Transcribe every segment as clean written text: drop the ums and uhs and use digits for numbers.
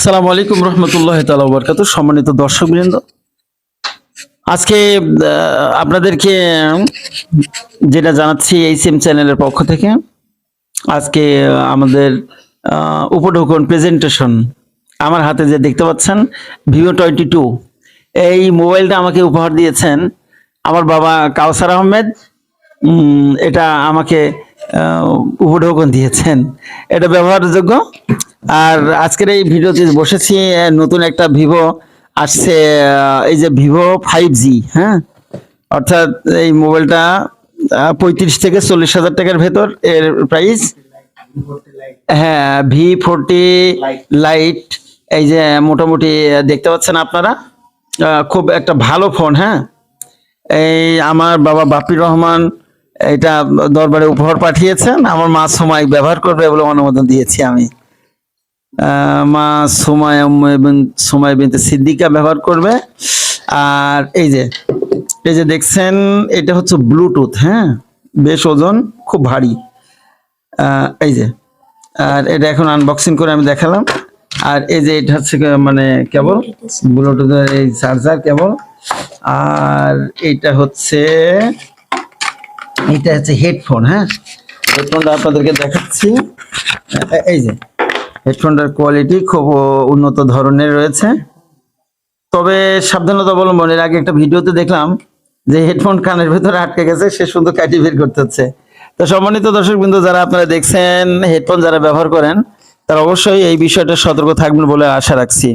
আসসালামু আলাইকুম রহমতুল্লাহি তাআলা ওয়া বারাকাতুহু। সম্মানিত দর্শকবৃন্দ, আজকে আপনাদেরকে যেটা জানাচ্ছি এইচএম চ্যানেলের পক্ষ থেকে, আজকে আমাদের উপঢৌকন প্রেজেন্টেশন। আমার হাতে যে দেখতে পাচ্ছেন Vivo 22, এই মোবাইলটা আমাকে উপহার দিয়েছেন আমার বাবা কাউসার আহমেদ। এটা আমাকে উপঢৌকন দিয়েছেন, এটা ব্যবহারযোগ্য। আর আজকের এই ভিডিওতে বসেছি, নতুন একটা ভিভো আসছে, এই যে Vivo 5G। হ্যাঁ, অর্থাৎ এই মোবাইলটা 35 থেকে 40 হাজার টাকার ভেতর এর প্রাইস। হ্যাঁ, V40 লাইট, এই যে মোটামুটি দেখতে পাচ্ছেন আপনারা, খুব একটা ভালো ফোন। হ্যাঁ, এই আমার বাবা বাপির রহমান এটা দরবারে উপহার পাঠিয়েছেন। আমার মা সুমাই ব্যবহার করবে বলে অনুমোদন দিয়েছি আমি। মা সুমাই বিনতে সিদ্দিকা ব্যবহার করবে। আর এই যে দেখছেন, এটা হচ্ছে ব্লুটুথ। হ্যাঁ, বেশ ওজন, খুব ভারী। এই যে, আর এটা এখন আনবক্সিং করে আমি দেখালাম। আর এই যে এটা হচ্ছে মানে কেবল ব্লুটুথের এই চার্জার কেবল। আর এটা হচ্ছে হেডফোন। হ্যাঁ, হেডফোনটা আপনাদেরকে দেখাচ্ছি। এই যে হেডফোনটার কোয়ালিটি খুব উন্নত ধরনের রয়েছে, তবে সাবধানতা অবলম্বন। এর আগে একটা ভিডিওতে দেখলাম যে হেডফোন কানের ভেতরে আটকে গেছে, সে শুধু কাটি বের করতে হচ্ছে। তো সম্মানিত দর্শকবৃন্দ, যারা আপনারা দেখছেন, হেডফোন যারা ব্যবহার করেন, তারা অবশ্যই এই বিষয়টা সতর্ক থাকবেন বলে আশা রাখছি।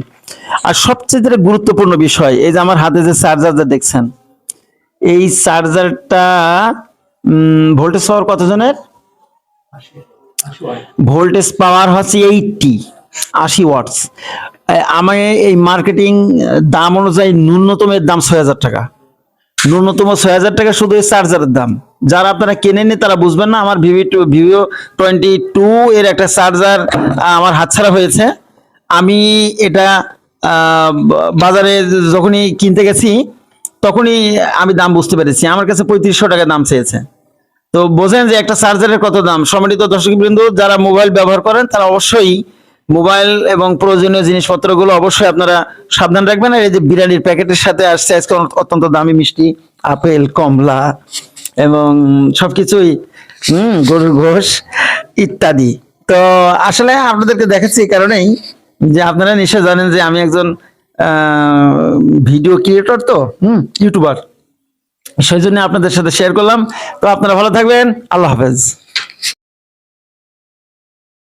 আর সবচেয়ে যেটা গুরুত্বপূর্ণ বিষয়, এই যে আমার হাতে যে চার্জারটা দেখছেন, এই চার্জারটা ভোল্টেজ পাওয়ার কতজনের? ভোল্টেজ পাওয়ার হচ্ছে 80 ওয়াটস। আমার এই মার্কেটিং দাম অনুযায়ী ন্যূনতমের দাম 6,000 টাকা। ন্যূনতম 6,000 টাকা শুধু এই চার্জারের দাম। যারা আপনারা কেনেননি তারা বুঝবেন না। আমার Vivo 22 এর একটা চার্জার আমার হাতছাড়া হয়েছে। আমি এটা বাজারে যখনই কিনতে গেছি, তখনই আমি দাম বুঝতে পেরেছি। আমার কাছে 3500 টাকা দাম চেয়েছে। তো বোঝেন যে একটা চার্জারের কত দাম। সম্মানিত দর্শকবৃন্দ, যারা মোবাইল ব্যবহার করেন তারা অবশ্যই মোবাইল এবং প্রয়োজনীয় জিনিসপত্রগুলো অবশ্যই আপনারা সাবধান রাখবেন। আর এই যে বিরিয়ানির প্যাকেটের সাথে আসছে আজকে অত্যন্ত দামি মিষ্টি, আপেল, কমলা এবং সবকিছুই, গরুর গোশ ইত্যাদি। তো আসলে আপনাদেরকে দেখাচ্ছি এই কারণেই যে আপনারা নিশ্চয় জানেন যে আমি একজন ভিডিও ক্রিয়েটর, তো ইউটিউবার। সেই জন্য আপনাদের সাথে শেয়ার করলাম। তো আপনারা ভালো থাকবেন। আল্লাহ হাফেজ।